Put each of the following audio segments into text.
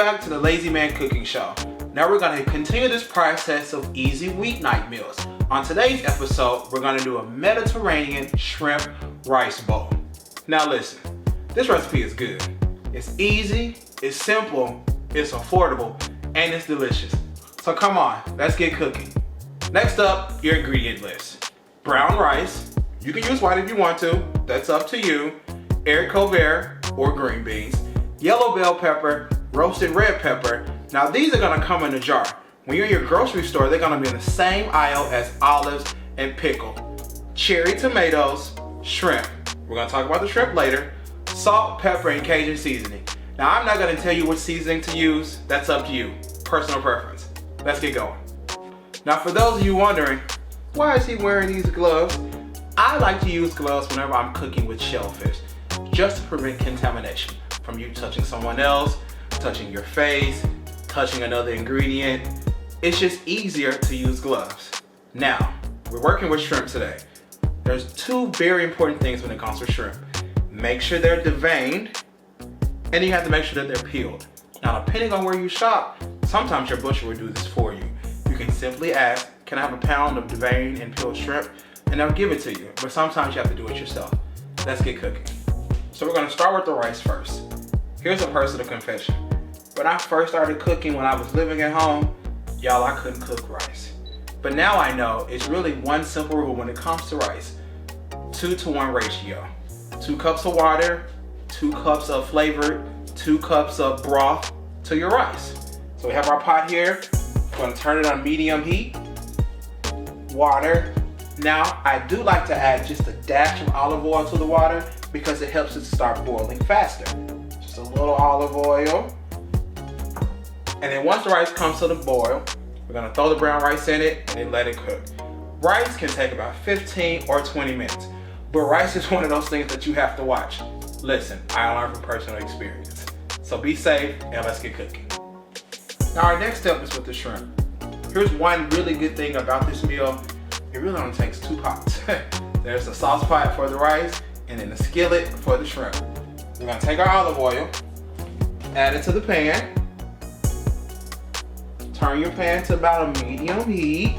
back to the Lazy Man Cooking Show. Now we're going to continue this process of easy weeknight meals. On today's episode, we're going to do a Mediterranean shrimp rice bowl. Now listen, this recipe is good. It's easy, it's simple, it's affordable, and it's delicious. So come on, let's get cooking. Next up, your ingredient list. Brown rice. You can use white if you want to, that's up to you. Haricot vert or green beans. Yellow bell pepper, roasted red pepper. Now these are gonna come in a jar. When you're in your grocery store, they're gonna be in the same aisle as olives and pickle. Cherry tomatoes, shrimp. We're gonna talk about the shrimp later. Salt, pepper, and Cajun seasoning. Now I'm not gonna tell you what seasoning to use. That's up to you, personal preference. Let's get going. Now for those of you wondering, why is he wearing these gloves? I like to use gloves whenever I'm cooking with shellfish, just to prevent contamination from you touching someone else, touching your face, touching another ingredient. It's just easier to use gloves. Now, we're working with shrimp today. There's two very important things when it comes to shrimp. Make sure they're deveined, and you have to make sure that they're peeled. Now, depending on where you shop, sometimes your butcher will do this for you. You can simply ask, can I have a pound of deveined and peeled shrimp? And they'll give it to you, but sometimes you have to do it yourself. Let's get cooking. So we're gonna start with the rice first. Here's a personal confession. When I first started cooking when I was living at home, y'all, I couldn't cook rice. But now I know it's really one simple rule when it comes to rice. 2-to-1 ratio. 2 cups of water, 2 cups of flavored, 2 cups of broth to your rice. So we have our pot here. We're gonna turn it on medium heat. Water. Now, I do like to add just a dash of olive oil to the water because it helps it start boiling faster. Just a little olive oil. And then once the rice comes to the boil, we're gonna throw the brown rice in it and then let it cook. Rice can take about 15 or 20 minutes, but rice is one of those things that you have to watch. Listen, I learned from personal experience. So be safe and let's get cooking. Now our next step is with the shrimp. Here's one really good thing about this meal. It really only takes 2 pots. There's a sauce pot for the rice and then a skillet for the shrimp. We're gonna take our olive oil, add it to the pan. Turn your pan to about a medium heat.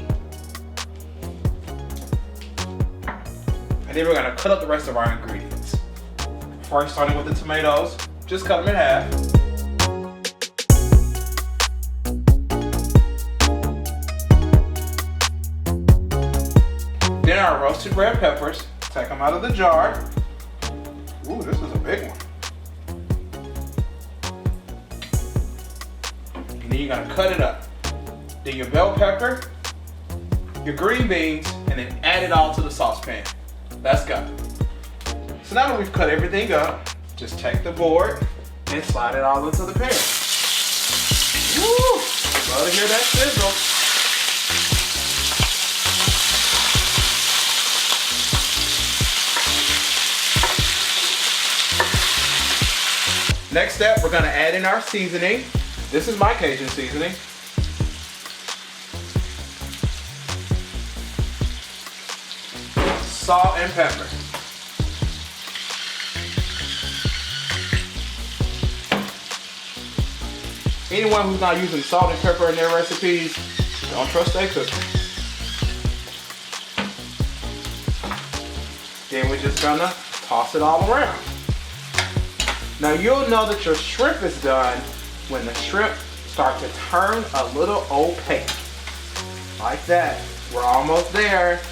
And then we're gonna cut up the rest of our ingredients. First, starting with the tomatoes, just cut them in half. Then our roasted red peppers, take them out of the jar. Ooh, this is a big one. And then you're gonna cut it up. Then your bell pepper, your green beans, and then add it all to the saucepan. Let's go. So now that we've cut everything up, just take the board and slide it all into the pan. Woo! Love to hear that sizzle. Next step, we're gonna add in our seasoning. This is my Cajun seasoning. Salt and pepper. Anyone who's not using salt and pepper in their recipes, don't trust their cooking. Then we're just gonna toss it all around. Now you'll know that your shrimp is done when the shrimp start to turn a little opaque. Like that. We're almost there.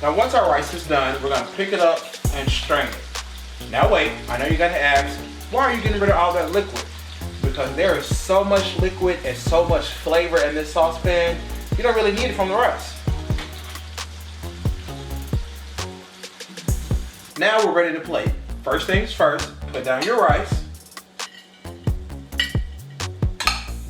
Now once our rice is done, we're gonna pick it up and strain it. Now wait, I know you gotta ask, why are you getting rid of all that liquid? Because there is so much liquid and so much flavor in this saucepan, you don't really need it from the rice. Now we're ready to plate. First things first, put down your rice.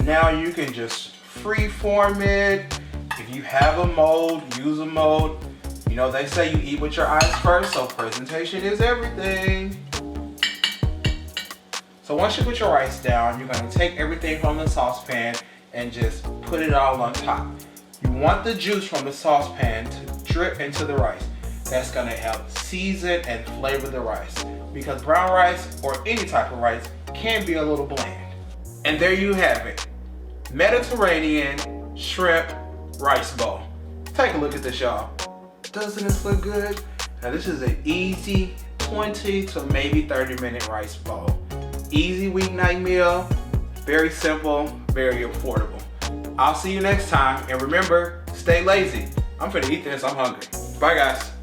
Now you can just free form it. If you have a mold, use a mold. You know, they say you eat with your eyes first, so presentation is everything. So once you put your rice down, you're gonna take everything from the saucepan and just put it all on top. You want the juice from the saucepan to drip into the rice. That's gonna help season and flavor the rice. because brown rice or any type of rice can be a little bland. And there you have it, Mediterranean shrimp rice bowl. Take a look at this, y'all. Doesn't this look good? Now this is an easy 20 to maybe 30-minute rice bowl. Easy weeknight meal, very simple, very affordable. I'll see you next time, and remember, stay lazy. I'm finna eat this, I'm hungry. Bye guys.